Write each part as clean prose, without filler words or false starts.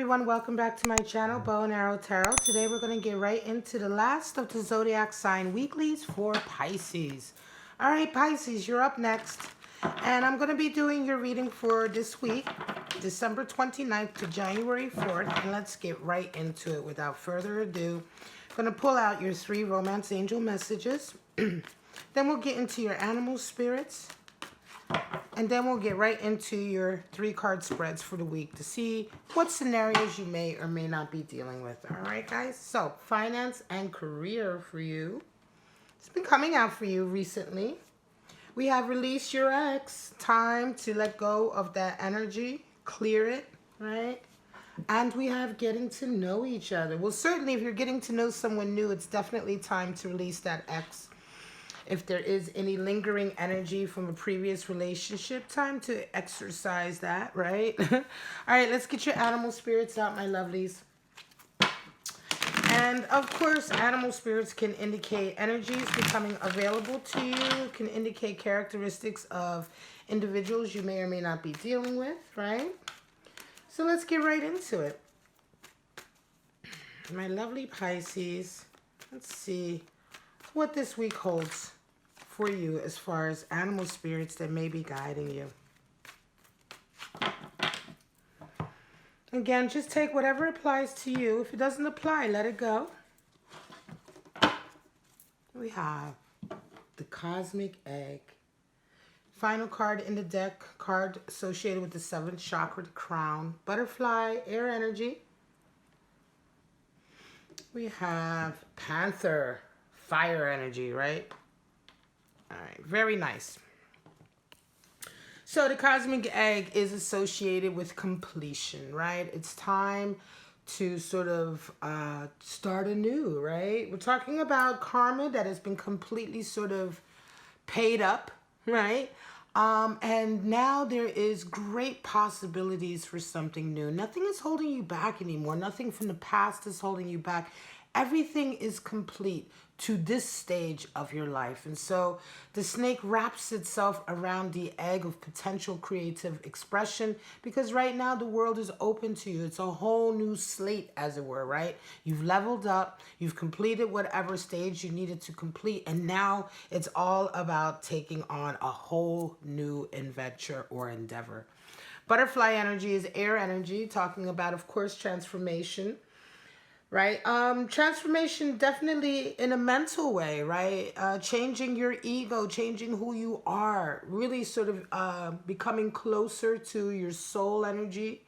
everyone, welcome back to my channel, Bow and Arrow Tarot. Today we're going to get right into the last of the zodiac sign weeklies for Pisces. All right, Pisces, you're up next. And I'm going to be doing your reading for this week, December 29th to January 4th. And let's get right into it without further ado. I'm going to pull out your 3 romance angel messages. Then we'll get into your animal spirits. And then we'll get right into your 3 card spreads for the week to see what scenarios you may or may not be dealing with. All right, guys? So, finance and career for you. It's been coming out for you recently. We have released your ex. Time to let go of that energy. Clear it, right? And we have getting to know each other. Well, certainly if you're getting to know someone new, it's definitely time to release that ex. If there is any lingering energy from a previous relationship, time to exercise that, right? All right, let's get your animal spirits out, my lovelies. And of course, animal spirits can indicate energies becoming available to you, can indicate characteristics of individuals you may or may not be dealing with, right? So let's get right into it. My lovely Pisces, let's see what this week holds for you as far as animal spirits that may be guiding you. Again, just take whatever applies to you. If it doesn't apply, let it go. We have the Cosmic Egg. Final card in the deck, card associated with the 7th chakra, the crown. Butterfly, air energy. We have Panther, fire energy, right? All right, very nice. So the Cosmic Egg is associated with completion, right? It's time to sort of start anew, right? We're talking about karma that has been completely sort of paid up, right? And now there is great possibilities for something new. Nothing is holding you back anymore. Nothing from the past is holding you back. Everything is complete to this stage of your life. And so the snake wraps itself around the egg of potential creative expression because right now the world is open to you. It's a whole new slate, as it were, right? You've leveled up, you've completed whatever stage you needed to complete, and now it's all about taking on a whole new adventure or endeavor. Butterfly energy is air energy, talking about, of course, transformation. Right? Transformation definitely in a mental way, right? Changing your ego, changing who you are, really sort of becoming closer to your soul energy.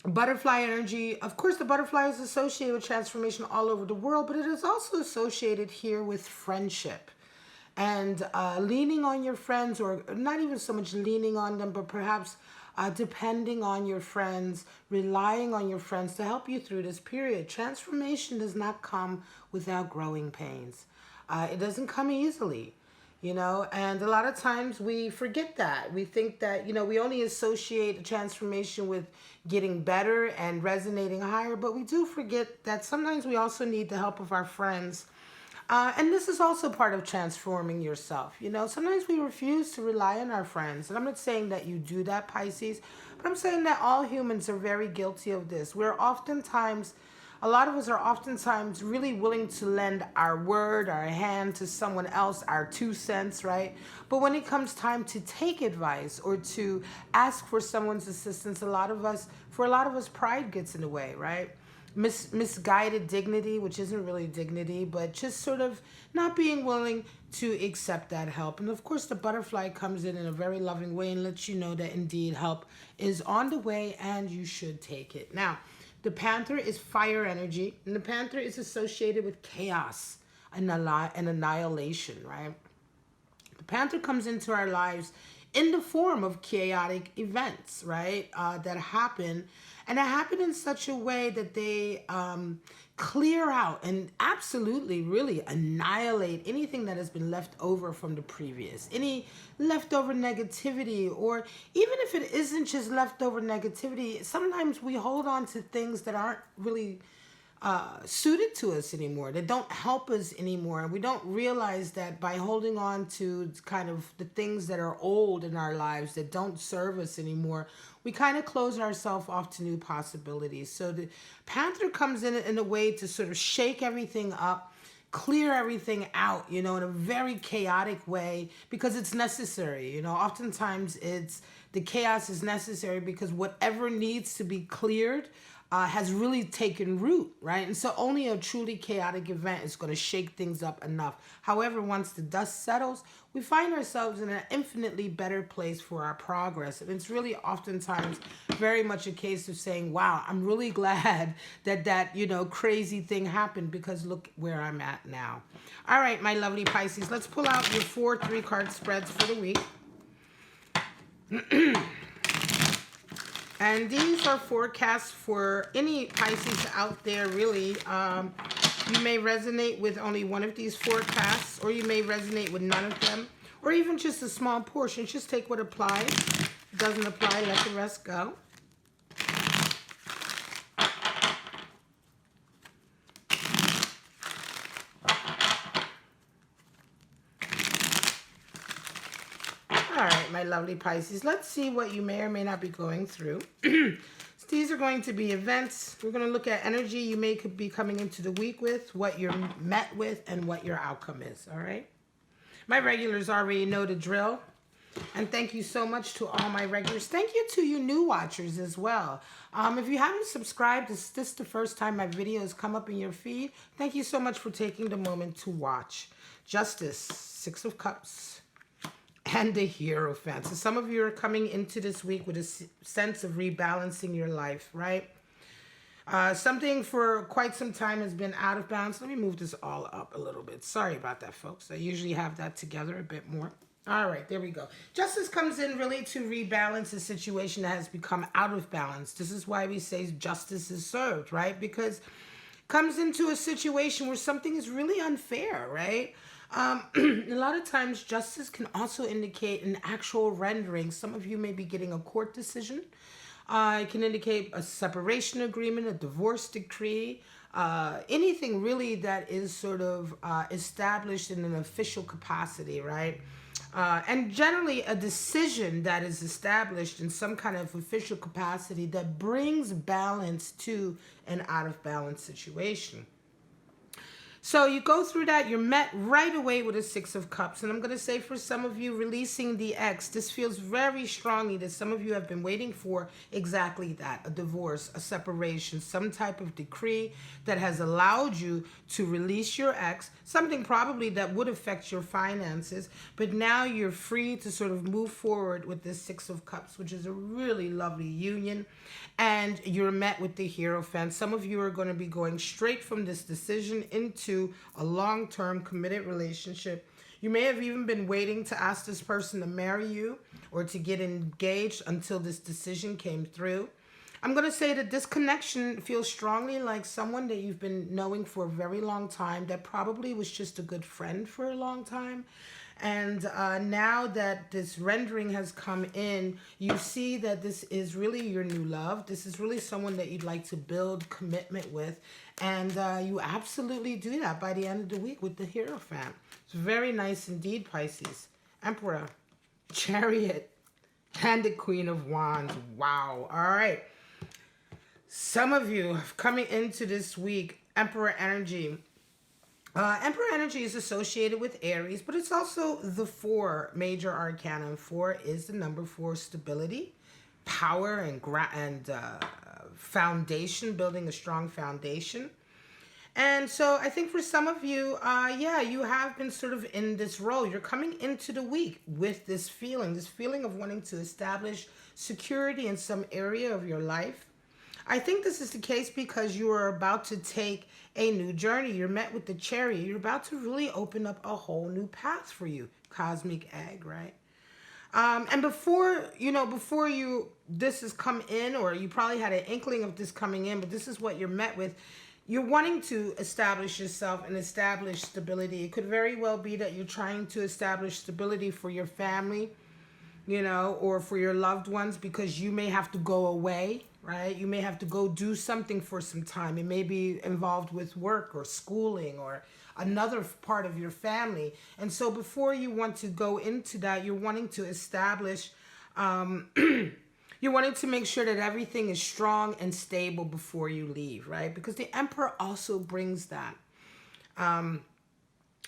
Butterfly energy, of course, the butterfly is associated with transformation all over the world, but it is also associated here with friendship. And leaning on your friends, or not even so much leaning on them, but perhaps depending on your friends, relying on your friends to help you through this period. Transformation does not come without growing pains. It doesn't come easily, you know, and a lot of times we forget that. We think that, you know, we only associate a transformation with getting better and resonating higher, but we do forget that sometimes we also need the help of our friends. And this is also part of transforming yourself. You know, sometimes we refuse to rely on our friends. And I'm not saying that you do that, Pisces, but I'm saying that all humans are very guilty of this. We're oftentimes, a lot of us are oftentimes really willing to lend our word, our hand to someone else, our 2 cents, right? But when it comes time to take advice or to ask for someone's assistance, for a lot of us, pride gets in the way, right? Misguided dignity, which isn't really dignity, but just sort of not being willing to accept that help. And of course, the butterfly comes in a very loving way and lets you know that indeed help is on the way and you should take it. Now, the Panther is fire energy, and the Panther is associated with chaos and annihilation, right? The Panther comes into our lives in the form of chaotic events, right, that happen. And it happen in such a way that they clear out and absolutely really annihilate anything that has been left over from the previous. Any leftover negativity, or even if it isn't just leftover negativity, sometimes we hold on to things that aren't really suited to us anymore, that don't help us anymore. And we don't realize that by holding on to kind of the things that are old in our lives that don't serve us anymore, we kind of close ourselves off to new possibilities. So the Panther comes in a way to sort of shake everything up, clear everything out, you know, in a very chaotic way, because it's necessary. You know, oftentimes the chaos is necessary because whatever needs to be cleared has really taken root, right? And so only a truly chaotic event is going to shake things up enough. However, once the dust settles, we find ourselves in an infinitely better place for our progress. And it's really oftentimes very much a case of saying, wow, I'm really glad that, you know, crazy thing happened, because look where I'm at now. All right, my lovely Pisces, let's pull out your 4 3-card spreads for the week. And these are forecasts for any Pisces out there, really. You may resonate with only one of these forecasts, or you may resonate with none of them, or even just a small portion. Just take what applies. If it doesn't apply, let the rest go. All right, my lovely Pisces, let's see what you may or may not be going through. So these are going to be events. We're going to look at energy you may be coming into the week with, what you're met with, and what your outcome is, all right? My regulars already know the drill. And thank you so much to all my regulars. Thank you to you new watchers as well. If you haven't subscribed, is this the first time my videos come up in your feed? Thank you so much for taking the moment to watch. Justice, 6 of Cups, and the Hierophant. So some of you are coming into this week with a sense of rebalancing your life, right? Something for quite some time has been out of balance. Let me move this all up a little bit. Sorry about that, folks. I usually have that together a bit more. All right, there we go. Justice comes in really to rebalance a situation that has become out of balance. This is why we say justice is served, right? Because it comes into a situation where something is really unfair, right? A lot of times justice can also indicate an actual rendering. Some of you may be getting a court decision. It can indicate a separation agreement, a divorce decree, anything really that is sort of established in an official capacity, right? And generally a decision that is established in some kind of official capacity that brings balance to an out of balance situation. So you go through that, you're met right away with a 6 of Cups. And I'm going to say for some of you, releasing the ex, this feels very strongly that some of you have been waiting for exactly that, a divorce, a separation, some type of decree that has allowed you to release your ex, something probably that would affect your finances, but now you're free to sort of move forward with this 6 of Cups, which is a really lovely union. And you're met with the Hierophant. Some of you are going to be going straight from this decision into a long-term committed relationship. You may have even been waiting to ask this person to marry you or to get engaged until this decision came through. I'm going to say that this connection feels strongly like someone that you've been knowing for a very long time that probably was just a good friend for a long time. And now that this rendering has come in, you see that this is really your new love. This is really someone that you'd like to build commitment with. And you absolutely do that by the end of the week with the Hierophant. It's very nice indeed, Pisces. Emperor, Chariot, and the Queen of Wands. Wow. All right. Some of you coming into this week, Emperor energy. Emperor energy is associated with Aries, but it's also the 4 major arcana. 4 is the number for stability, power, and foundation, building a strong foundation. And so I think for some of you, yeah, you have been sort of in this role. You're coming into the week with this feeling of wanting to establish security in some area of your life. I think this is the case because you are about to take a new journey. You're met with the Chariot. You're about to really open up a whole new path for you. Cosmic egg, right? And before this has come in, or you probably had an inkling of this coming in, but this is what you're met with. You're wanting to establish yourself and establish stability. It could very well be that you're trying to establish stability for your family, you know, or for your loved ones, because you may have to go away, right? You may have to go do something for some time. It may be involved with work or schooling or another part of your family. And so before you want to go into that, you're wanting to establish, you're wanting to make sure that everything is strong and stable before you leave, right? Because the Emperor also brings that.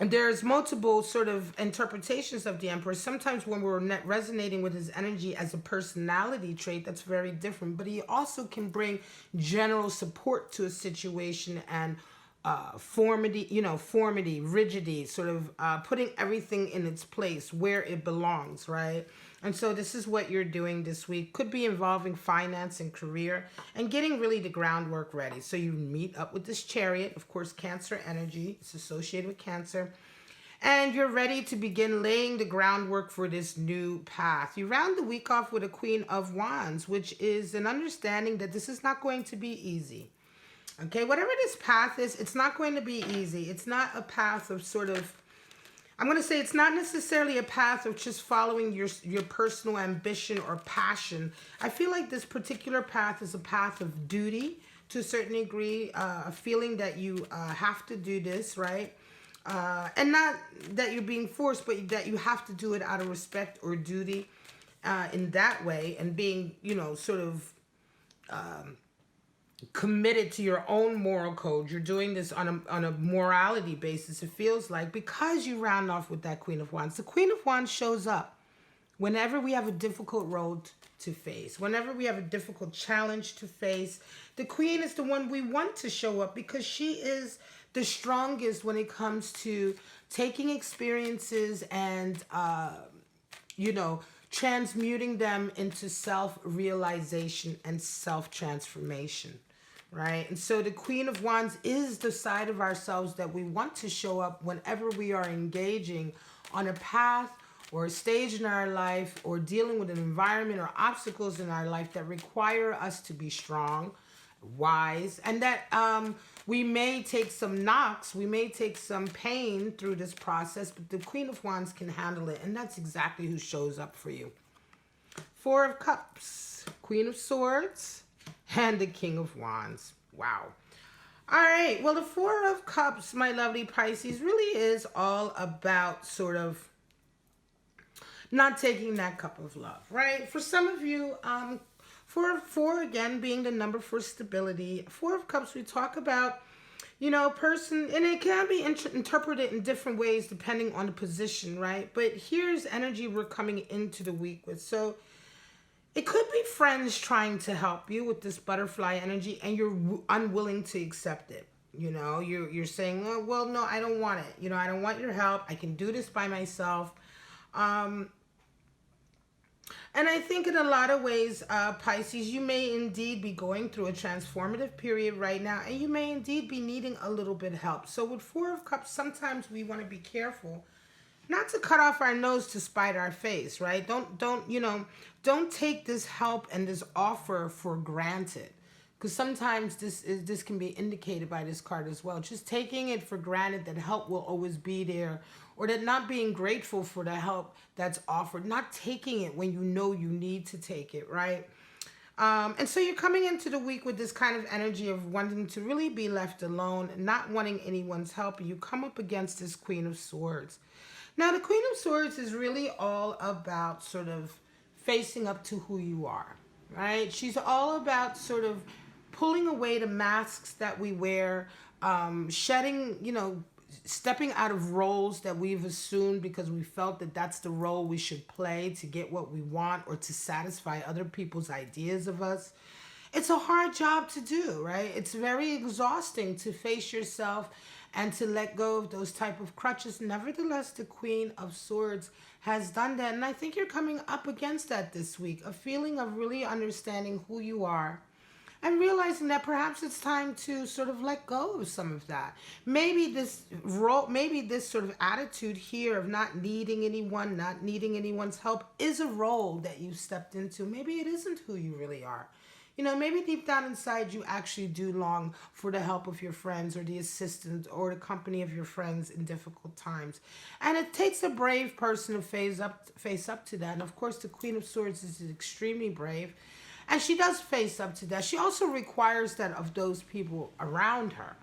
And there's multiple sort of interpretations of the Emperor. Sometimes when we're resonating with his energy as a personality trait, that's very different. But he also can bring general support to a situation and formity, formity, rigidity, sort of putting everything in its place where it belongs, right? And so this is what you're doing this week. Could be involving finance and career and getting really the groundwork ready. So you meet up with this Chariot, of course, Cancer energy. It's associated with Cancer. And you're ready to begin laying the groundwork for this new path. You round the week off with a Queen of Wands, which is an understanding that this is not going to be easy. Okay, whatever this path is, it's not going to be easy. It's not a path of sort of, I'm going to say it's not necessarily a path of just following your personal ambition or passion. I feel like this particular path is a path of duty to a certain degree, a feeling that you have to do this, right? And not that you're being forced, but that you have to do it out of respect or duty in that way, and being, sort of committed to your own moral code. You're doing this on a morality basis, it feels like, because you round off with that Queen of Wands. The Queen of Wands shows up whenever we have a difficult road to face, whenever we have a difficult challenge to face. The Queen is the one we want to show up because she is the strongest when it comes to taking experiences and, transmuting them into self-realization and self-transformation, right? And so the Queen of Wands is the side of ourselves that we want to show up whenever we are engaging on a path or a stage in our life or dealing with an environment or obstacles in our life that require us to be strong, wise, and that we may take some knocks, we may take some pain through this process, but the Queen of Wands can handle it, and that's exactly who shows up for you. Four of Cups, Queen of Swords, and the King of Wands. Wow. All right, well, the Four of Cups, my lovely Pisces, really is all about sort of not taking that cup of love, right? For some of you, four again being the number for stability. Four of Cups, we talk about, person, and it can be interpreted in different ways depending on the position, right? But here's energy we're coming into the week with. So it could be friends trying to help you with this butterfly energy, and you're unwilling to accept it. You're saying, oh, well, no, I don't want it. I don't want your help. I can do this by myself. And I think in a lot of ways, Pisces, you may indeed be going through a transformative period right now, and you may indeed be needing a little bit of help. So with Four of Cups, sometimes we want to be careful not to cut off our nose to spite our face, right? Don't take this help and this offer for granted. Because sometimes this can be indicated by this card as well. Just taking it for granted that help will always be there, or that not being grateful for the help that's offered, not taking it when you know you need to take it, right? And so you're coming into the week with this kind of energy of wanting to really be left alone, not wanting anyone's help. And you come up against this Queen of Swords. Now, the Queen of Swords is really all about sort of facing up to who you are, right? She's all about sort of pulling away the masks that we wear, shedding, stepping out of roles that we've assumed because we felt that that's the role we should play to get what we want or to satisfy other people's ideas of us. It's a hard job to do, right? It's very exhausting to face yourself and to let go of those type of crutches. Nevertheless, the Queen of Swords has done that. And I think you're coming up against that this week, a feeling of really understanding who you are and realizing that perhaps it's time to sort of let go of some of that. Maybe this sort of attitude here of not needing anyone, not needing anyone's help is a role that you stepped into. Maybe it isn't who you really are. Maybe deep down inside you actually do long for the help of your friends or the assistance or the company of your friends in difficult times. And it takes a brave person to face up to that. And of course, the Queen of Swords is extremely brave. And she does face up to that. She also requires that of those people around her.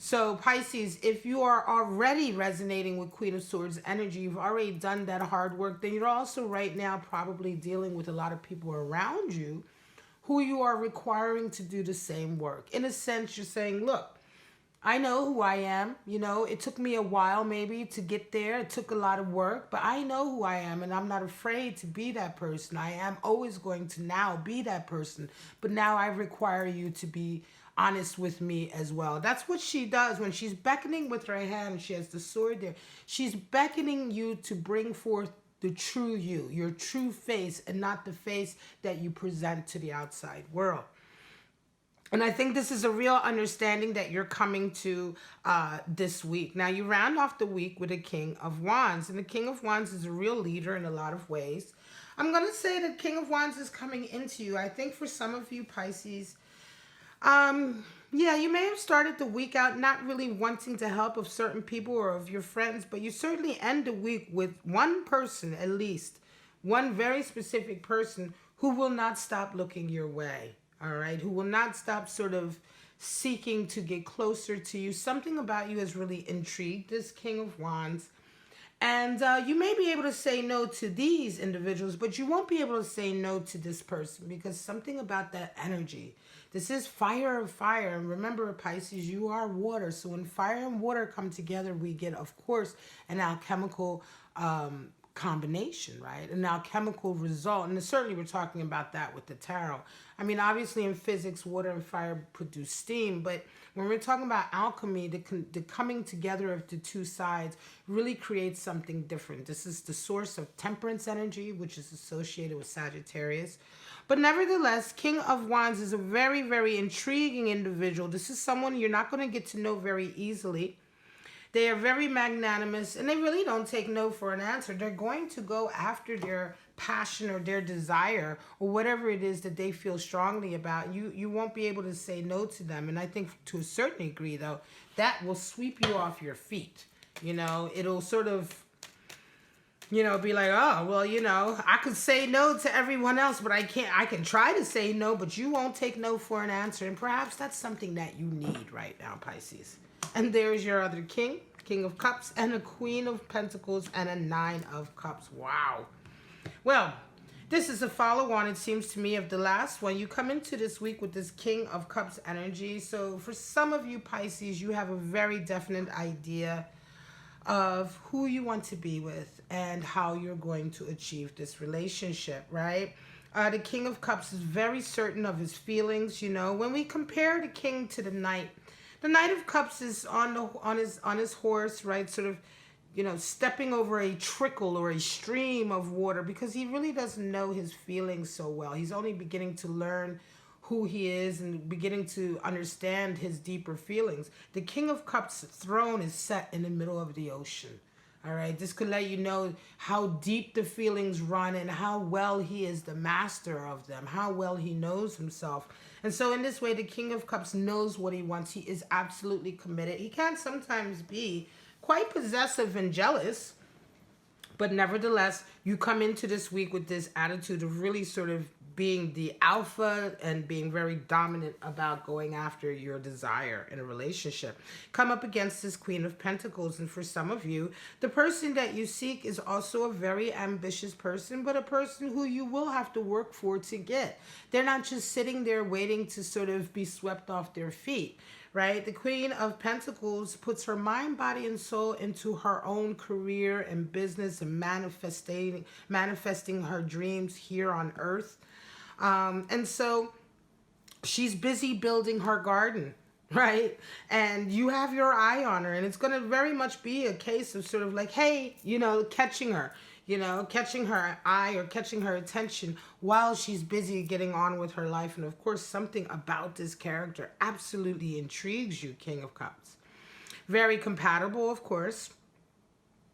So Pisces, if you are already resonating with Queen of Swords energy, you've already done that hard work, then you're also right now probably dealing with a lot of people around you who you are requiring to do the same work. In a sense, you're saying, look, I know who I am. You know, it took me a while maybe to get there. It took a lot of work, but I know who I am and I'm not afraid to be that person. I am always going to now be that person, but now I require you to be honest with me as well. That's what she does when she's beckoning with her hand. She has the sword there. She's beckoning you to bring forth the true you, your true face, and not the face that you present to the outside world. And I think this is a real understanding that you're coming to this week. Now, you round off the week with a King of Wands. And the King of Wands is a real leader in a lot of ways. I'm going to say the King of Wands is coming into you. I think for some of you Pisces, yeah, you may have started the week out not really wanting to help of certain people or of your friends, but you certainly end the week with one person, at least, one very specific person who will not stop looking your way. All right, who will not stop sort of seeking to get closer to you. Something about you has really intrigued this King of Wands. And you may be able to say no to these individuals, but you won't be able to say no to this person because something about that energy. This is fire of fire. And remember, Pisces, you are water. So when fire and water come together, we get, of course, an alchemical combination, right? An alchemical result. And certainly we're talking about that with the tarot. I mean, obviously in physics, water and fire produce steam, but when we're talking about alchemy, the coming together of the two sides really creates something different. This is the source of temperance energy, which is associated with Sagittarius. But nevertheless, King of Wands is a very, very intriguing individual. This is someone you're not going to get to know very easily. They are very magnanimous, and they really don't take no for an answer. They're going to go after their passion or their desire or whatever it is that they feel strongly about. You won't be able to say no to them. And I think to a certain degree, though, that will sweep you off your feet. You know, it'll sort of, you know, be like, oh, well, you know, I could say no to everyone else, but I can't. I can try to say no, but you won't take no for an answer. And perhaps that's something that you need right now, Pisces. And there's your other king, King of Cups, and a Queen of Pentacles, and a Nine of Cups. Wow. Well, this is a follow-on, it seems to me, of the last one. You come into this week with this King of Cups energy. So for some of you Pisces, you have a very definite idea of who you want to be with and how you're going to achieve this relationship, right? The King of Cups is very certain of his feelings. You know, when we compare the King to the Knight of Cups is on his horse, right? Sort of, you know, stepping over a trickle or a stream of water because he really doesn't know his feelings so well. He's only beginning to learn who he is and beginning to understand his deeper feelings. The King of Cups throne is set in the middle of the ocean. All right, this could let you know how deep the feelings run and how well he is the master of them, how well he knows himself. And so in this way, the King of Cups knows what he wants. He is absolutely committed. He can sometimes be quite possessive and jealous, but nevertheless, you come into this week with this attitude of really sort of being the alpha and being very dominant about going after your desire in a relationship. Come up against this Queen of Pentacles, and for some of you, the person that you seek is also a very ambitious person, but a person who you will have to work for to get. They're not just sitting there waiting to sort of be swept off their feet, right? The Queen of Pentacles puts her mind, body, and soul into her own career and business and manifesting her dreams here on earth. And so she's busy building her garden, right? And you have your eye on her, and it's going to very much be a case of sort of like, hey, you know, catching her eye or catching her attention while she's busy getting on with her life. And of course, something about this character absolutely intrigues you, King of Cups. Very compatible, of course.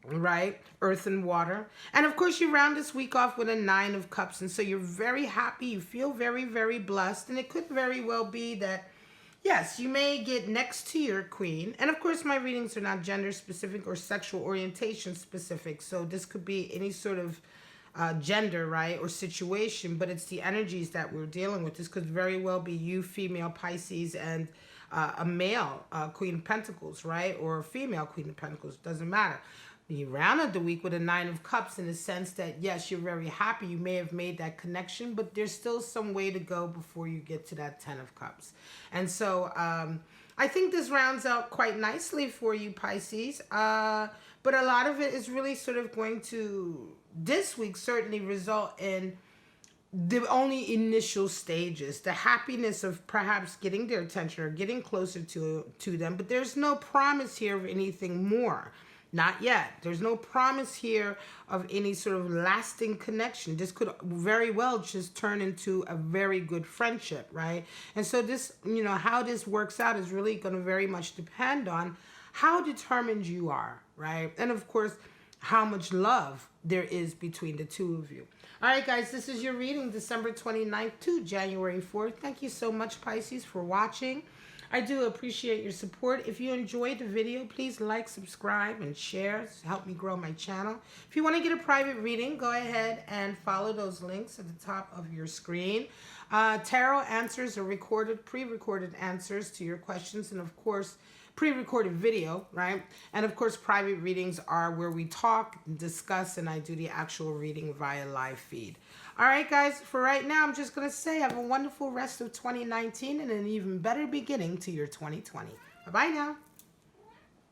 Right? Earth and water. And of course, you round this week off with a Nine of Cups. And so you're very happy. You feel very, very blessed. And it could very well be that, yes, you may get next to your queen. And of course, my readings are not gender specific or sexual orientation specific. So this could be any sort of gender, right, or situation, but it's the energies that we're dealing with. This could very well be you, female Pisces, and a male Queen of Pentacles, right, or a female Queen of Pentacles. Doesn't matter. You rounded the week with a 9 of Cups in the sense that, yes, you're very happy. You may have made that connection, but there's still some way to go before you get to that 10 of Cups. And so I think this rounds out quite nicely for you, Pisces. But a lot of it is really sort of going to, this week, certainly result in the only initial stages, the happiness of perhaps getting their attention or getting closer to them. But there's no promise here of anything more. Not yet. There's no promise here of any sort of lasting connection. This could very well just turn into a very good friendship, right? And so this, you know, how this works out is really going to very much depend on how determined you are, right? And of course, how much love there is between the two of you. All right, guys, this is your reading, December 29th to January 4th. Thank you so much, Pisces, for watching. I do appreciate your support. If you enjoyed the video, please like, subscribe, and share to help me grow my channel. If you want to get a private reading, go ahead and follow those links at the top of your screen. Tarot answers are recorded, pre-recorded answers to your questions, and of course, pre-recorded video, right? And of course, private readings are where we talk, discuss, and I do the actual reading via live feed. All right, guys, for right now, I'm just going to say have a wonderful rest of 2019 and an even better beginning to your 2020. Bye-bye now.